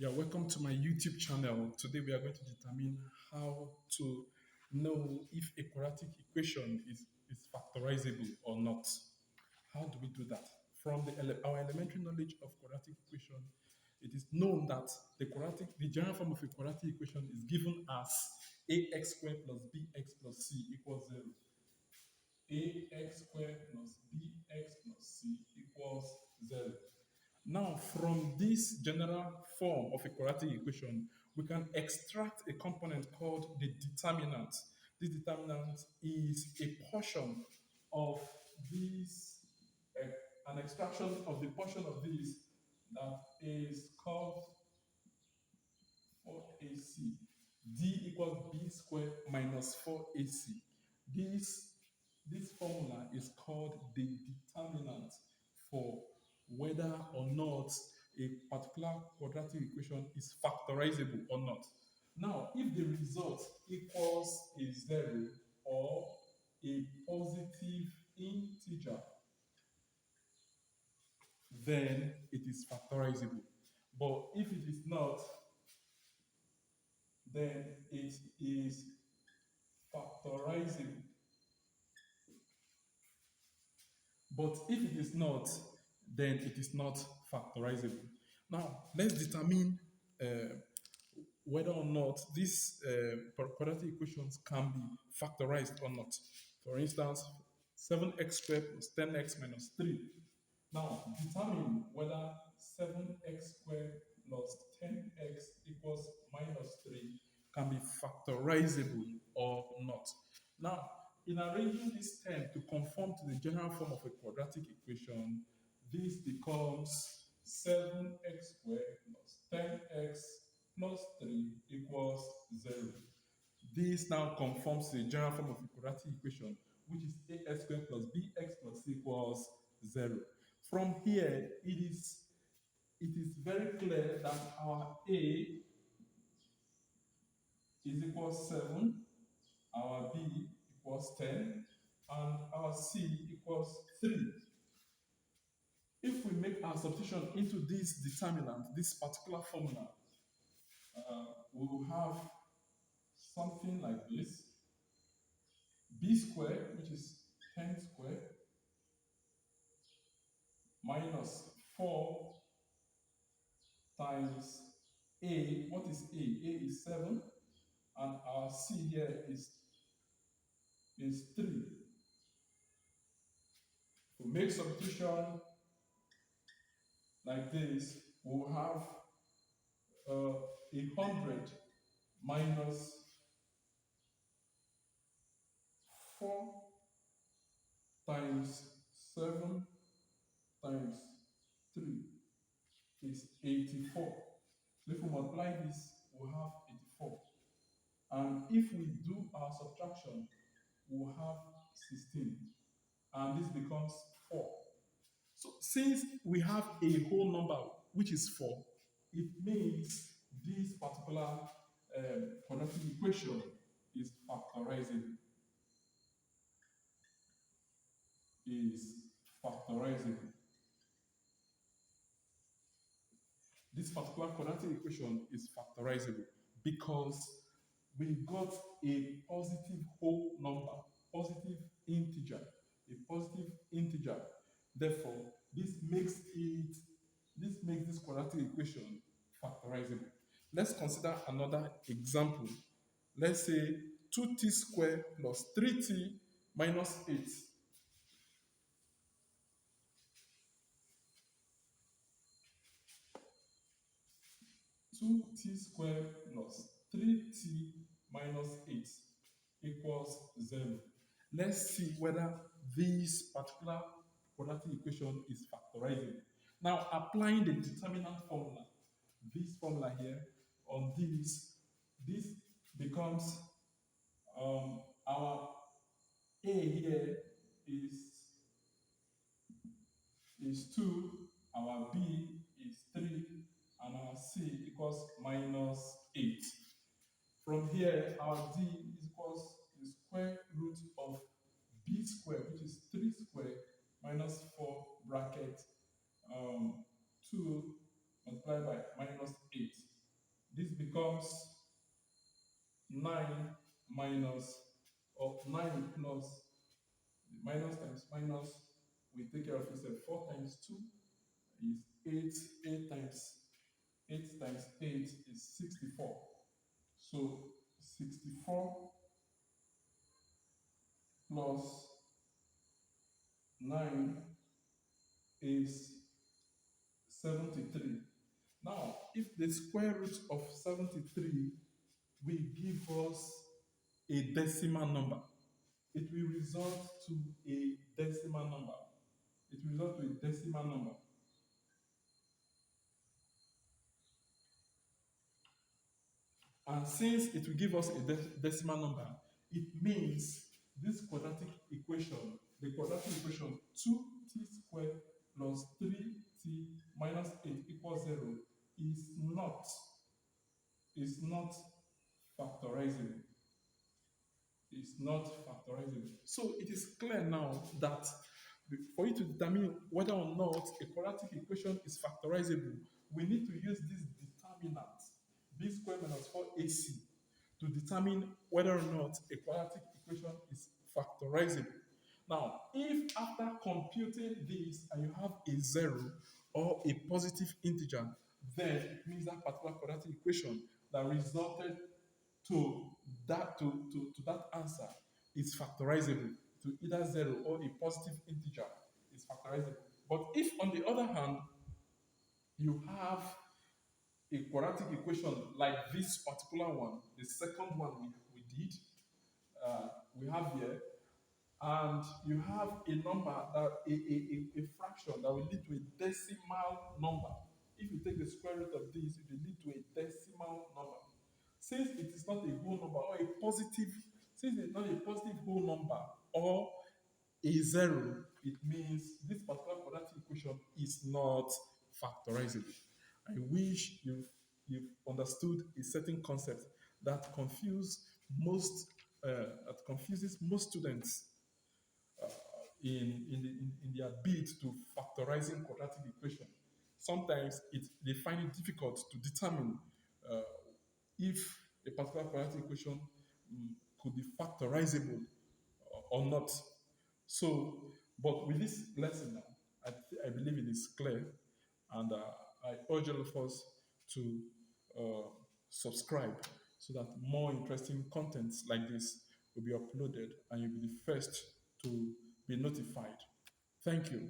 Yeah, welcome to my YouTube channel. Today we are going to determine how to know if a quadratic equation is factorizable or not. How do we do that? From our elementary knowledge of quadratic equation, it is known that the general form of a quadratic equation is given as ax squared plus bx plus c equals 0. Ax squared plus bx plus c equals 0. Now, from this general form of a quadratic equation, we can extract a component called the determinant. This determinant is a portion of this, an extraction of the portion of this that is called 4ac. D equals b squared minus 4ac. This, this formula is called the determinant for whether or not a particular quadratic equation is factorizable or not. Now, if the result equals a zero or a positive integer, then it is factorizable. But if it is not, then it is factorizable. But if it is not, then it is not factorizable. Now, let's determine uh, whether or not these quadratic equations can be factorized or not. For instance, 7x squared plus 10x minus 3. Now, determine whether 7x squared plus 10x equals minus 3 can be factorizable or not. Now, in arranging this 10 to conform to the general form of a quadratic equation, this becomes 7x squared plus 10x plus 3 equals 0. This now conforms to the general form of a quadratic equation, which is ax squared plus bx plus c equals 0. From here, it is very clear that our a is equals 7, our b equals 10, and our c equals 3. If we make our substitution into this determinant, this particular formula, we will have something like this. B squared, which is 10 squared, minus 4 times A. What is A? A is 7, and our C here is 3. To make substitution like this, we'll have 100 minus 4 times 7 times 3 is 84. So if we multiply this, we'll have 84. And if we do our subtraction, we'll have 16. And this becomes 4. So since we have a whole number which is 4, it means this particular quadratic equation is factorizable. Is factorizable. This particular quadratic equation is factorizable because we got a positive whole number, positive integer, a positive integer. Therefore, this makes this quadratic equation factorizable. Let's consider another example. Let's say 2t squared plus 3t minus 8. 2t squared plus 3t minus 8 equals 0. Let's see whether this particular quadratic equation is factorizable. Now, applying the determinant formula, this formula here, on this becomes our A here is 2, our B is 3, and our C equals minus 8. From here, our D is equals the square root of B squared, which is 3 squared minus 4 bracket 2 multiplied by minus 8. This becomes 9 minus, or 9 plus, minus times minus, we take care of itself. 4 times 2 is 8. 8 times 8 is 64. So 64 plus 9 is 73. Now, if the square root of 73 will give us a decimal number, it will result to a decimal number. It will result to a decimal number. And since it will give us a decimal number, it means this quadratic equation, the quadratic equation 2t squared plus 3t minus 8 equals 0 is not, is not factorizable. Is not factorizable. So it is clear now that for you to determine whether or not a quadratic equation is factorizable, we need to use this determinant, b squared minus 4ac, to determine whether or not a quadratic equation is factorizable. Now, if after computing this and you have a zero or a positive integer, then it means that particular quadratic equation that resulted to to that answer is factorizable to either zero or a positive integer is factorizable. But if on the other hand you have a quadratic equation like this particular one, the second one we did, we have here, and you have a number that a fraction that will lead to a decimal number. If you take the square root of this, it will lead to a decimal number. Since it is not a whole number or a positive, since it's not a positive whole number or a zero, it means this particular quadratic equation is not factorizable. I wish you've understood a certain concept that that confuses most students in their bid to factorizing quadratic equation. Sometimes they find it difficult to determine uh, if a particular quadratic equation could be factorizable or not. So, but with this lesson now, I believe it is clear, and I urge all of us to uh, subscribe so that more interesting contents like this will be uploaded and you'll be the first to be notified. Thank you.